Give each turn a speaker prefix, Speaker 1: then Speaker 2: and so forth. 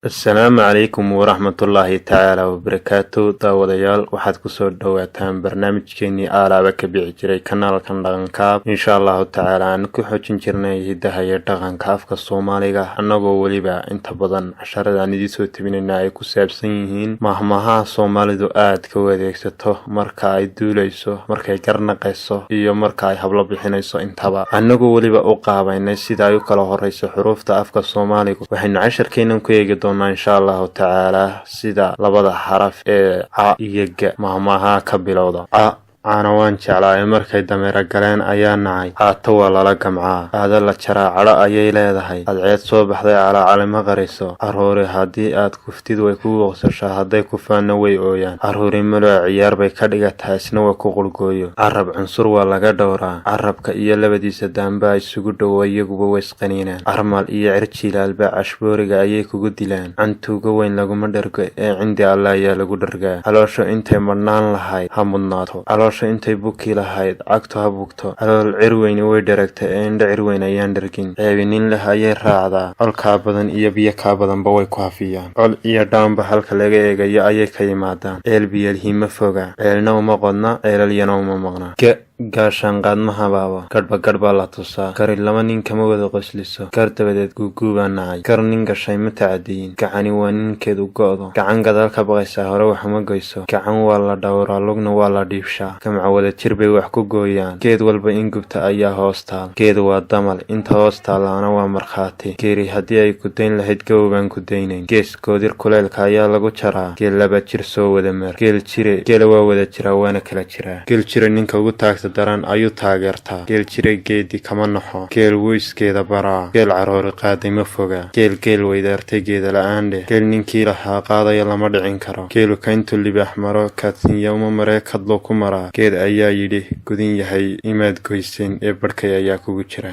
Speaker 1: Asalaamu calaykum waraxmatullaahi tacaala wabarakaatu daawadayaal waxaad kusoo dhawaataan barnaamijkeenii aalaaba ka bixi jiray kanaalkan dhaqankaab insha allahu tacaala aan ku xoojin jirnay hidaha iyo dhaqanka afka soomaaliga annagoo weliba inta badan casharada aan idiinsoo tebinayna ay ku saabsan yihiin mahmahaha soomaalidu aad ka adeegsato marka ay duulayso, markay garnaqayso iyo marka ay hablo bixinayso intaba annagoo weliba u qaabaynay sida ay u kala horeyso xuruufta afka soomaaligu. waxaynu casharkeenan ku eegi insha allahu tacaala sida labada xaraf ee ca iyo ga mahmaha ka bilowda. caana waan jeclaaye markay dameera galeen ayaa nacay, caato waa lala gamcaa, aada la jaraa cadho ayay leedahay, adceed soo baxday calaacalima qariso, carruuri haddii aad kuftid way ku wooqsashaa, hadday kufaanna way ooyaan, carruuri maloo ciyaar bay ka dhigataa isna waa ku qulgooyo, carab cunsur waa laga dhowraa, carabka iyo labadiisa daanbaa isugu dhowo iyaguba waysqaniinaan, carmal iyo cirjilaalba cashbooriga ayay kugu dilaan, cantuuga weyn laguma dhergo ee cindi alle ayaa lagu dhargaa, caloosho intay madhnaan lahayd ha mudnaato, intay buki lahayd cagto ha bugto, calool cirweyni way dheragta ee indha cirweyn ayaan dhergin, ceebi nin leh ayay raacdaa, colkaa badan iyo biyo kaa badanba way ku hafiyaan, col iyo dhaanba halka laga eegayo ayay ka yimaadaan, ceel biyalhiima foga, ceelna uma qodna ceelalyana uma maqna. gaashaanqaad ma habaabo, gadhba gadh baa la tusaa, gari laba nin kama wada qosliso, gar dabadeed guuguubaa nacay, gar nin gashay ma tacadiyin, gacani waa ninkeedu go'do, gacan gadaal ka baqaysaa hore wax uma goyso, gacan waa la dhowraa lugna waa la dhiibshaa, gamca wada jir bay wax ku gooyaan, geed walba in gubta ayaa hoos taal, geed waa damal inta hoos taalaana waa markhaati, geeri haddii ay ku dayn lahayd gawobaan ku daynayn, gees goodir kuleylka ayaa lagu jaraa, geel laba jir soo wada maar, geela waa wada jiraa waana kala jiraa, geel jira ninka ugu taagta daran ayuu taageertaa, geel jira geedi kama naxo, geel weyskeeda baraa, geel caroori qaaday ma foga, geel weydaartay geeda la-aan dheh, geel ninkii lahaa qaadaya lama dhicin karo, geelu ka intuu libaax maro kaadsinyawma maree kadloo ku maraa, geed ayaa yidhi gudin yahay imaad goyseen ee barhkay ayaa kugu jira.